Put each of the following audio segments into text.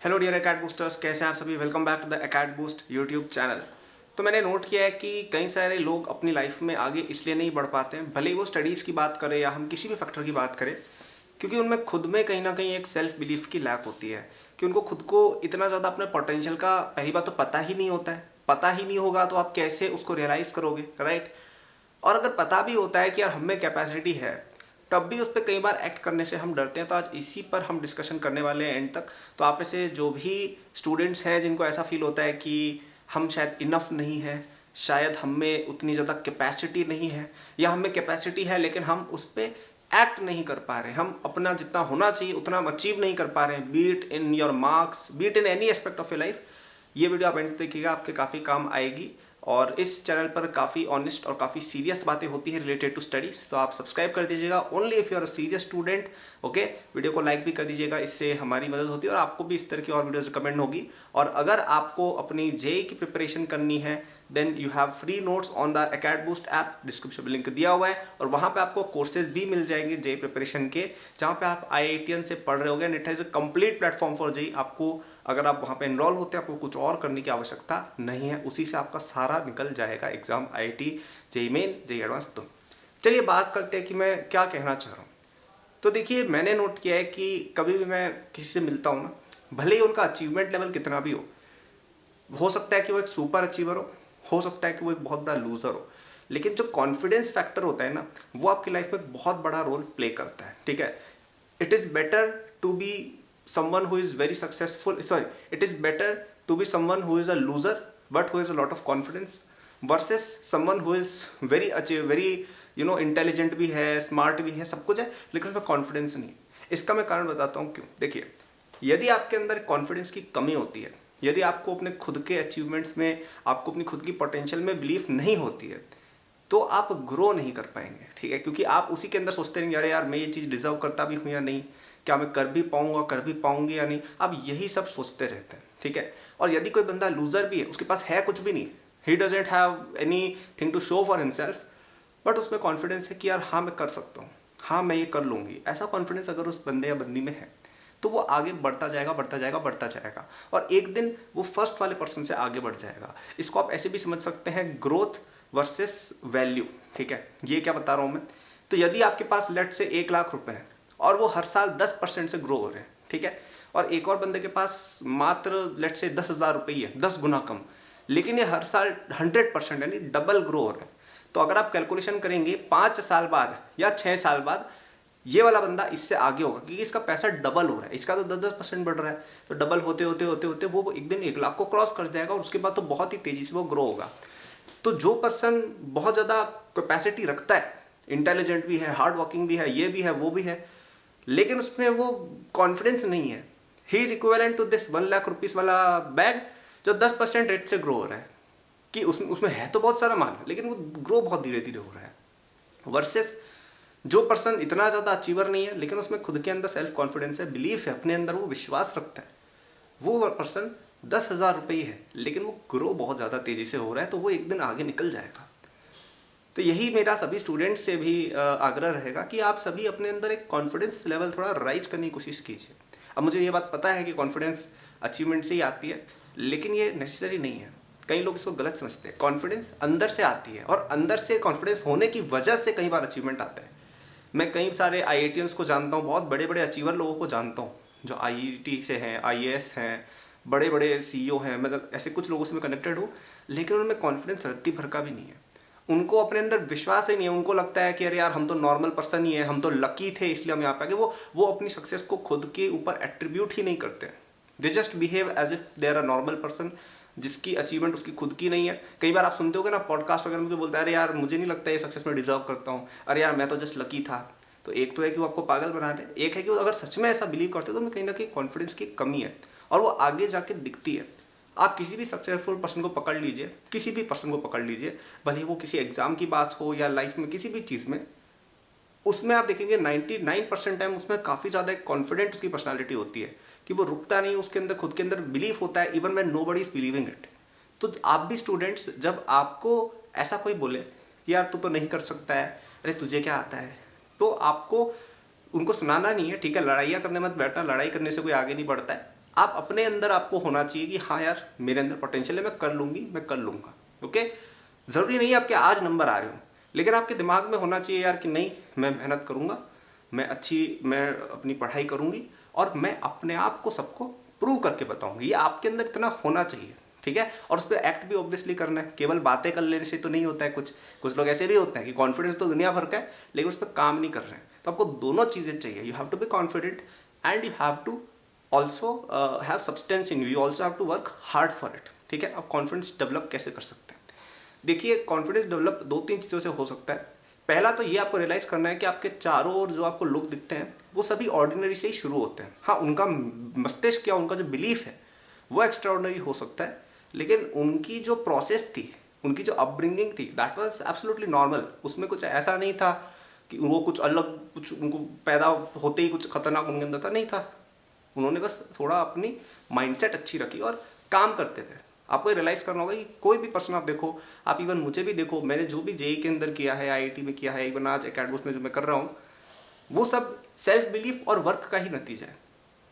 Hello dear एकेड boosters, कैसे हैं आप सभी। Welcome back to the Acad Boost YouTube channel. तो मैंने नोट किया है कि कई सारे लोग अपनी लाइफ में आगे इसलिए नहीं बढ़ पाते हैं, भले ही वो स्टडीज़ की बात करें या हम किसी भी फैक्टर की बात करें, क्योंकि उनमें खुद में कहीं ना कहीं एक सेल्फ बिलीफ की लैक होती है कि उनको खुद को इतना ज़्यादा अपने पोटेंशियल का पहली बात तो पता ही नहीं होता है। पता ही नहीं होगा तो आप कैसे उसको रियलाइज़ करोगे, राइट। और अगर पता भी होता है कि यार हम में कैपेसिटी है, तब भी उस पर कई बार एक्ट करने से हम डरते हैं। तो आज इसी पर हम डिस्कशन करने वाले हैं एंड तक। तो आप में से जो भी स्टूडेंट्स हैं जिनको ऐसा फील होता है कि हम शायद इनफ नहीं है, शायद हम में उतनी ज़्यादा कैपेसिटी नहीं है, या हम में कैपेसिटी है लेकिन हम उस पर एक्ट नहीं कर पा रहे, हम अपना जितना होना चाहिए उतना हम अचीव नहीं कर पा रहे हैं, beat in your marks, beat in any aspect of your life, ये वीडियो आप एंड देखिएगा, आपके काफ़ी काम आएगी। और इस चैनल पर काफ़ी ऑनेस्ट और काफ़ी सीरियस बातें होती है रिलेटेड टू स्टडीज़। तो आप सब्सक्राइब कर दीजिएगा only if you are a serious student. Okay, video को लाइक भी कर दीजिएगा, इससे हमारी मदद होती है और आपको भी इस तरह की और वीडियोज रिकमेंड होगी। और अगर आपको अपनी जेईई की प्रिपरेशन करनी है then you have free notes on the Acad Boost app, description में लिंक दिया हुआ है, और वहाँ पे आपको कोर्सेज भी मिल जाएंगे जेईई प्रिपरेशन के, जहाँ पे आप आईआईटीएन से पढ़ रहे होंगे। And it has a complete platform for JEE. आपको अगर आप वहाँ पे एनरोल होते हैं, आपको कुछ और करने की आवश्यकता नहीं है, उसी से आपका सारा निकल जाएगा exam, IIT, JEE main, JEE advance. तो चलिए बात करते हैं कि मैं क्या कहना चाह रहा हूँ। तो देखिए, मैंने नोट किया है कि कभी भी मैं किसी से मिलता हूँ ना, भले ही उनका अचीवमेंट लेवल कितना भी हो सकता है कि वो एक सुपर अचीवर हो सकता है कि वो एक बहुत बड़ा लूजर हो, लेकिन जो कॉन्फिडेंस फैक्टर होता है ना, वो आपकी लाइफ में बहुत बड़ा रोल प्ले करता है। ठीक है, it is better to be someone who is very successful, sorry, it is better to be someone who is a loser but who has a lot of confidence versus someone who is very intelligent भी है, smart भी है, सब कुछ है, लेकिन उसमें confidence नहीं। इसका मैं कारण बताता हूँ क्यों। देखिए, यदि आपके अंदर कॉन्फिडेंस की कमी होती है, यदि आपको अपने खुद के अचीवमेंट्स में, आपको अपनी खुद की पोटेंशियल में बिलीफ नहीं होती है, तो आप ग्रो नहीं कर पाएंगे। ठीक है, क्योंकि आप उसी के अंदर सोचते रहेंगे, अरे यार मैं ये चीज़ डिजर्व करता भी हूँ या नहीं, क्या मैं कर भी पाऊंगा, कर भी पाऊंगी या नहीं, आप यही सब सोचते रहते हैं। ठीक है, और यदि कोई बंदा लूजर भी है, उसके पास है कुछ भी नहीं, he doesn't have any thing to show for himself, but उसमें कॉन्फिडेंस है कि यार हाँ मैं कर सकता हूँ, हाँ मैं ये कर लूँगी, ऐसा कॉन्फिडेंस अगर उस बंदे या बंदी में है, तो वो आगे बढ़ता जाएगा, बढ़ता जाएगा, बढ़ता जाएगा, और एक दिन वो फर्स्ट वाले पर्सन से आगे बढ़ जाएगा। इसको आप ऐसे भी समझ सकते हैं, ग्रोथ वर्सेस वैल्यू। ठीक है, ये क्या बता रहा हूँ मैं। तो यदि आपके पास लेट से 1 लाख रुपए हैं और वो हर साल 10% से ग्रो हो रहे हैं, ठीक है, और एक और बंदे के पास मात्र लेट से 10,000 रुपये ही है, 10 गुना कम, लेकिन ये हर साल 100% यानी डबल ग्रो हो रहे हैं। तो अगर आप कैलकुलेशन करेंगे 5 साल बाद या 6 साल बाद, ये वाला बंदा इससे आगे होगा, क्योंकि इसका पैसा डबल हो रहा है, इसका तो 10% बढ़ रहा है। तो डबल होते होते होते होते वो एक दिन 1 लाख को क्रॉस कर जाएगा, और उसके बाद तो बहुत ही तेजी से वो ग्रो होगा। तो जो पर्सन बहुत ज़्यादा कैपेसिटी रखता है, इंटेलिजेंट भी है, हार्ड वर्किंग भी है, ये भी है, वो भी है, लेकिन उसमें वो कॉन्फिडेंस नहीं है, he is equivalent to this 1 lakh rupees वाला बैग जो 10% रेट से ग्रो हो रहा है, कि उसमें है तो बहुत सारा माल, लेकिन वो ग्रो बहुत धीरे धीरे हो रहा है। वर्सेस जो पर्सन इतना ज़्यादा अचीवर नहीं है, लेकिन उसमें खुद के अंदर सेल्फ कॉन्फिडेंस है, बिलीफ है, अपने अंदर वो विश्वास रखता है, वो पर्सन 10,000 रुपये है, लेकिन वो ग्रो बहुत ज़्यादा तेज़ी से हो रहा है, तो वो एक दिन आगे निकल जाएगा। तो यही मेरा सभी स्टूडेंट्स से भी आग्रह रहेगा कि आप सभी अपने अंदर एक कॉन्फिडेंस लेवल थोड़ा राइज करने की कोशिश कीजिए। अब मुझे ये बात पता है कि कॉन्फिडेंस अचीवमेंट से ही आती है, लेकिन ये नेसेसरी नहीं है। कई लोग इसको गलत समझते हैं। कॉन्फिडेंस अंदर से आती है, और अंदर से कॉन्फिडेंस होने की वजह से कई बार अचीवमेंट आता है। मैं कई सारे आईआईटीएंस को जानता हूँ, बहुत बड़े बड़े अचीवर लोगों को जानता हूँ, जो आईआईटी से हैं, आईएएस हैं, बड़े बड़े सीईओ हैं, मतलब ऐसे कुछ लोगों से मैं कनेक्टेड हूँ, लेकिन उनमें कॉन्फिडेंस रत्ती भर का भी नहीं है। उनको अपने अंदर विश्वास ही नहीं है। उनको लगता है कि अरे यार हम तो नॉर्मल पर्सन ही है, हम तो लकी थे इसलिए हम यहाँ पे आ गए। वो अपनी सक्सेस को खुद के ऊपर एट्रीब्यूट ही नहीं करते। They just behave as if they are a normal person, जिसकी अचीवमेंट उसकी खुद की नहीं है। कई बार आप सुनते होगे ना पॉडकास्ट वगैरह में, बोलता है अरे यार मुझे नहीं लगता ये सक्सेस मैं डिजर्व करता हूँ, अरे यार मैं तो जस्ट लकी था। तो एक तो है कि वो आपको पागल बना रहे, एक है कि वो अगर सच में ऐसा बिलीव करते तो कहीं ना कहीं कॉन्फिडेंस की कमी है, और वो आगे जाके दिखती है। आप किसी भी सक्सेसफुल पर्सन को पकड़ लीजिए, किसी भी पर्सन को पकड़ लीजिए, भले वो किसी एग्जाम की बात हो या लाइफ में किसी भी चीज़ में, उसमें आप देखेंगे 99% टाइम उसमें काफ़ी ज़्यादा एक कॉन्फिडेंट उसकी पर्सनालिटी होती है, कि वो रुकता नहीं, उसके अंदर खुद के अंदर बिलीफ होता है, even when nobody is believing it. तो आप भी स्टूडेंट्स, जब आपको ऐसा कोई बोले कि यार तू तो नहीं कर सकता है, अरे तुझे क्या आता है, तो आपको उनको सुनाना नहीं है। ठीक है, लड़ाइयाँ करने मत बैठना, लड़ाई करने से कोई आगे नहीं बढ़ता है। आप अपने अंदर आपको होना चाहिए कि हाँ यार मेरे अंदर पोटेंशियल है, मैं कर लूँगी, मैं कर लूँगा। ओके, ज़रूरी नहीं है आपके आज नंबर आ रहे हो, लेकिन आपके दिमाग में होना चाहिए यार कि नहीं, मैं मेहनत करूँगा, मैं अपनी पढ़ाई करूँगी और मैं अपने आप को सबको प्रूव करके बताऊँगी। ये आपके अंदर इतना होना चाहिए, ठीक है। और उस पर एक्ट भी ऑब्वियसली करना है, केवल बातें कर लेने से तो नहीं होता है। कुछ लोग ऐसे भी होते हैं कि कॉन्फिडेंस तो दुनिया भर का है लेकिन उस पर काम नहीं कर रहे हैं। तो आपको दोनों चीज़ें चाहिए, you have to be confident and you have to also have substance in you, you also have to work hard for it, ठीक है। आप कॉन्फिडेंस डेवलप कैसे कर सकते हैं? देखिए, कॉन्फिडेंस डेवलप 2-3 चीज़ों से हो सकता है। पहला तो ये आपको रियलाइज़ करना है कि आपके चारों ओर जो आपको लोग दिखते हैं वो सभी ऑर्डिनरी से ही शुरू होते हैं। हाँ, उनका मस्तिष्क या उनका जो बिलीफ है वो एक्स्ट्रा ऑर्डिनरी हो सकता है, लेकिन उनकी जो प्रोसेस थी, उनकी जो अपब्रिंगिंग थी, दैट वाज एब्सोल्युटली नॉर्मल। उसमें कुछ ऐसा नहीं था कि वो कुछ अलग, कुछ उनको पैदा होते ही कुछ खतरनाक उनके अंदर था, नहीं था। उन्होंने बस थोड़ा अपनी माइंडसेट अच्छी रखी और काम करते थे। आपको रियलाइज़ करना होगा कि कोई भी पर्सन आप देखो, आप इवन मुझे भी देखो, मैंने जो भी जेई के अंदर किया है, आईआईटी में किया है, इवन आज एकेडमी में जो मैं कर रहा हूँ, वो सब सेल्फ बिलीफ और वर्क का ही नतीजा है।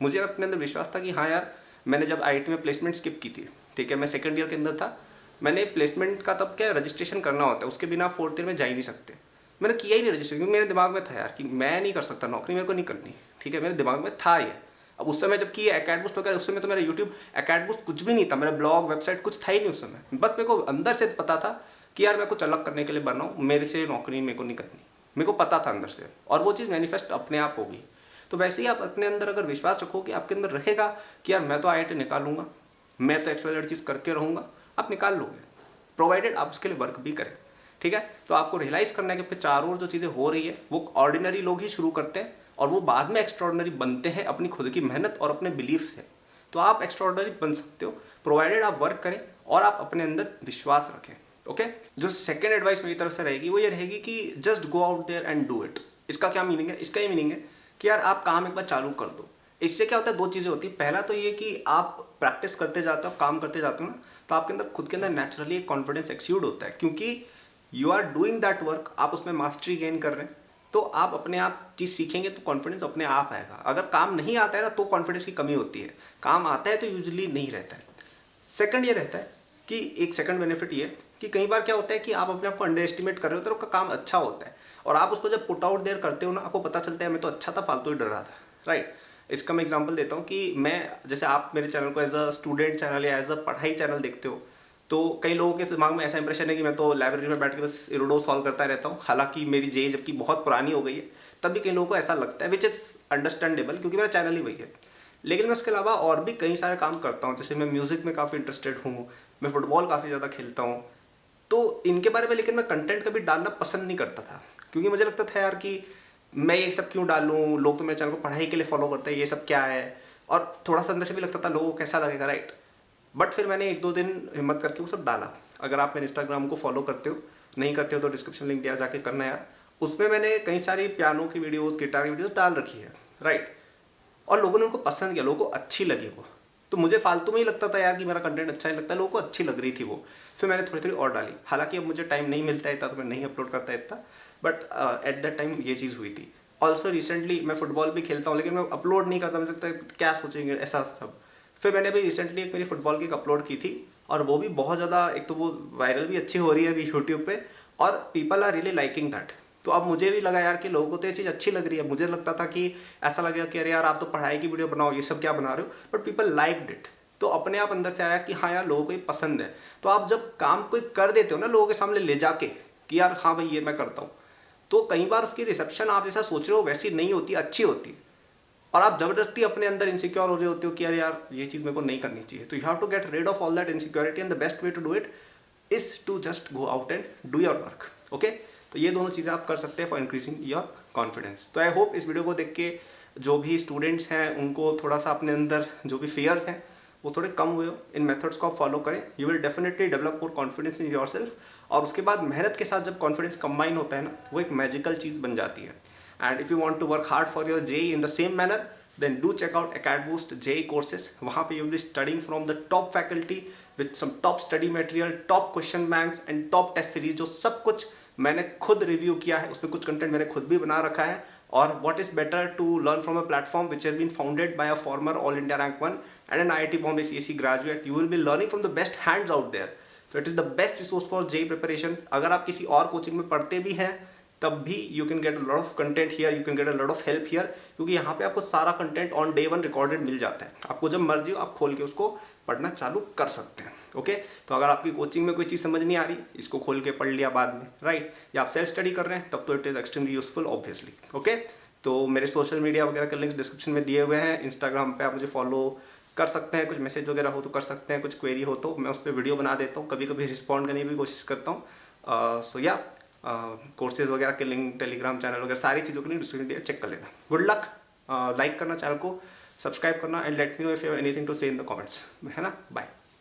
मुझे अपने अंदर विश्वास था कि हाँ यार, मैंने जब आईआईटी में प्लेसमेंट स्किप की थी, ठीक है, मैं सेकंड ईयर के अंदर था, मैंने प्लेसमेंट का तब क्या रजिस्ट्रेशन करना होता है, उसके बिना फोर्थ ईयर में जा ही नहीं सकते। मैंने किया ही नहीं रजिस्ट्रेशन, क्योंकि मेरे दिमाग में था यार कि मैं नहीं कर सकता, नौकरी मेरे को नहीं करनी, ठीक है, मेरे दिमाग में था ये। अब उस समय जब कि एकेडबूस्ट वगैरह, उस समय तो मेरा यूट्यूब एकेडबूस्ट कुछ भी नहीं था, मेरा ब्लॉग वेबसाइट कुछ था ही नहीं उस समय। बस मेरे को अंदर से पता था कि यार मैं कुछ अलग करने के लिए बन रहा हूँ, मेरे से नौकरी मेरे को नहीं करनी, मेरे को पता था अंदर से, और वो चीज़ मैनिफेस्ट अपने आप होगी। तो वैसे ही आप अपने अंदर अगर विश्वास रखो कि आपके अंदर रहेगा कि यार मैं तो आईआईटी निकालूंगा, मैं तो एक्स्ट्रा चीज़ करके रहूँगा, आप निकाल लोगे, प्रोवाइडेड आप उसके लिए वर्क भी करें, ठीक है। तो आपको रियलाइज़ करना है कि आपके चारों ओर जो चीज़ें हो रही है वो ऑर्डिनरी लोग ही शुरू करते हैं और वो बाद में एक्स्ट्राऑर्डिनरी बनते हैं अपनी खुद की मेहनत और अपने बिलीफ से। तो आप एक्स्ट्राऑर्डिनरी बन सकते हो, प्रोवाइडेड आप वर्क करें और आप अपने अंदर विश्वास रखें। ओके, जो सेकंड एडवाइस मेरी तरफ से रहेगी वो ये रहेगी कि just go out there and do it. इसका क्या मीनिंग है? इसका ये मीनिंग है कि यार आप काम एक बार चालू कर दो। इससे क्या होता है, 2 चीज़ें होती है। पहला तो ये कि आप प्रैक्टिस करते जाते हो, काम करते जाते हो ना, तो आपके अंदर खुद के अंदर नेचुरली एक कॉन्फिडेंस एक्सयूड होता है, क्योंकि you are doing that work, आप उसमें मास्टरी गेन कर रहे हैं। तो आप अपने आप चीज़ सीखेंगे तो कॉन्फिडेंस अपने आप आएगा। अगर काम नहीं आता है ना तो कॉन्फिडेंस की कमी होती है, काम आता है तो यूजुअली नहीं रहता है। सेकंड ये रहता है कि एक सेकंड बेनिफिट ये कि कई बार क्या होता है कि आप अपने आप को अंडर एस्टिमेट कर रहे हो तो आपका काम अच्छा होता है, और आप उसको जब पुट आउट देयर करते हो ना, आपको पता चलता है मैं तो अच्छा था, फालतू ही डर रहा था, राइट। इसका मैं एग्जांपल देता हूँ कि मैं, जैसे आप मेरे चैनल को एज अ स्टूडेंट चैनल या एज अ पढ़ाई चैनल देखते हो, तो कई लोगों के दिमाग में ऐसा इंप्रेशन है कि मैं तो लाइब्रेरी में बैठ के बस इरोडो सॉल्व करता रहता हूँ। हालांकि मेरी जेई जबकि बहुत पुरानी हो गई है, तब भी कई लोगों को ऐसा लगता है, विच इज़ अंडरस्टैंडेबल, क्योंकि मेरा चैनल ही वही है। लेकिन मैं उसके अलावा और भी कई सारे काम करता हूँ, जैसे मैं म्यूज़िक में काफ़ी इंटरेस्टेड हूँ, मैं फुटबॉल काफ़ी ज़्यादा खेलता हूँ। तो इनके बारे में लेकिन मैं कंटेंट कभी डालना पसंद नहीं करता था, क्योंकि मुझे लगता था यार कि मैं ये सब क्यों डालूँ, लोग तो मेरे चैनल को पढ़ाई के लिए फॉलो करते हैं, ये सब क्या है, और थोड़ा सा अंदर से भी लगता था लोगों को कैसा लगेगा, राइट। बट फिर मैंने 1-2 दिन हिम्मत करके वो सब डाला। अगर आप मेरे इंस्टाग्राम को फॉलो करते हो, नहीं करते हो तो डिस्क्रिप्शन लिंक दिया, जाके करना यार। उसमें मैंने कई सारी पियानो की वीडियोस, गिटार की वीडियोस डाल रखी है, राइट। और लोगों ने उनको पसंद किया, लोगों को अच्छी लगी वो। तो मुझे फालतू में ही लगता था यार कि मेरा कंटेंट अच्छा नहीं लगता, लोगों को अच्छी लग रही थी वो। फिर मैंने थोड़ी थोड़ी और डाली। हालांकि अब मुझे टाइम नहीं मिलता इतना, तो मैं नहीं अपलोड करता इतना, बट एट दैट टाइम ये चीज़ हुई थी। ऑल्सो रिसेंटली मैं फुटबॉल भी खेलता हूँ, लेकिन मैं अपलोड नहीं करता, मुझे लगता है क्या सोचेंगे, ऐसा सब। फिर मैंने अभी रिसेंटली एक मेरी फुटबॉल की एक अपलोड की थी, और वो भी बहुत ज़्यादा, एक तो वो वायरल भी अच्छी हो रही है अभी यूट्यूब पे, और people are really liking that. तो अब मुझे भी लगा यार कि लोगों को तो ये चीज़ अच्छी लग रही है। मुझे लगता था कि ऐसा लगेगा कि अरे यार आप तो पढ़ाई की वीडियो बनाओ, ये सब क्या बना रहे हो, बट पीपल लाइक्ड इट। तो अपने आप अंदर से आया कि हाँ यार लोगों को ये पसंद है। तो आप जब काम कोई कर देते हो ना लोगों के सामने ले जाके कि यार हाँ भाई ये मैं करता हूँ, तो कई बार उसकी रिसेप्शन आप जैसा सोच रहे हो वैसी नहीं होती, अच्छी होती, और आप जबरदस्ती अपने अंदर इनसिक्योर हो रहे होते हो कि यार ये चीज़ मेरे को नहीं करनी चाहिए। तो you have to get rid of all that insecurity, and the best way to do it is to just go out and do your work. Okay, तो ये दोनों चीज़ें आप कर सकते हैं फॉर इंक्रीजिंग योर कॉन्फिडेंस। तो आई होप इस वीडियो को देख के जो भी स्टूडेंट्स हैं उनको थोड़ा सा अपने अंदर जो भी फियर्स हैं वो थोड़े कम हुए हो। इन मेथड्स को आप फॉलो करें, you will definitely develop more confidence in your self. और उसके बाद मेहनत के साथ जब कॉन्फिडेंस कंबाइन होता है ना, वो एक मैजिकल चीज़ बन जाती है। And if you want to work hard for your JEE in the same manner, then do check out AcadBoost JEE courses. वहाँ पे you will be studying from the top faculty with some top study material, top question banks and top test series, जो सब कुछ मैंने खुद review किया है, उसमें कुछ कंटेंट मैंने खुद भी बना रखा है। और what is better to learn from a platform which has been founded by a former All India Rank 1 and an IIT Bombay CSE graduate, you will be learning from the best hands out there. So it is the best resource for JEE preparation. अगर आप किसी और coaching में पढ़ते भी हैं तब भी you can get a lot of content here, you can get a lot of help here, क्योंकि यहाँ पे आपको सारा कंटेंट ऑन डे 1 रिकॉर्डेड मिल जाता है. आपको जब मर्जी हो आप खोल के उसको पढ़ना चालू कर सकते हैं. ओके, तो अगर आपकी कोचिंग में कोई चीज़ समझ नहीं आ रही, इसको खोल के पढ़ लिया बाद में, राइट, या आप सेल्फ स्टडी कर रहे हैं, तब तो it is extremely useful obviously. Okay, तो मेरे सोशल मीडिया वगैरह के लिंक्स डिस्क्रिप्शन में दिए हुए हैं. इंस्टाग्राम पे आप मुझे फॉलो कर सकते हैं, कुछ मैसेज वगैरह हो तो कर सकते हैं, कुछ क्वेरी हो तो मैं उस पर वीडियो बना देता हूँ, कभी कभी रिस्पॉन्ड करने की भी कोशिश करता हूँ. सो या कोर्सेज वगैरह के लिंक, टेलीग्राम चैनल वगैरह सारी चीज़ों के लिए डिस्क्रिप्शन दिया, चेक कर लेना. Good luck. लाइक करना चैनल को, सब्सक्राइब करना, and let me know if you have anything to say in the comments. है ना, बाय.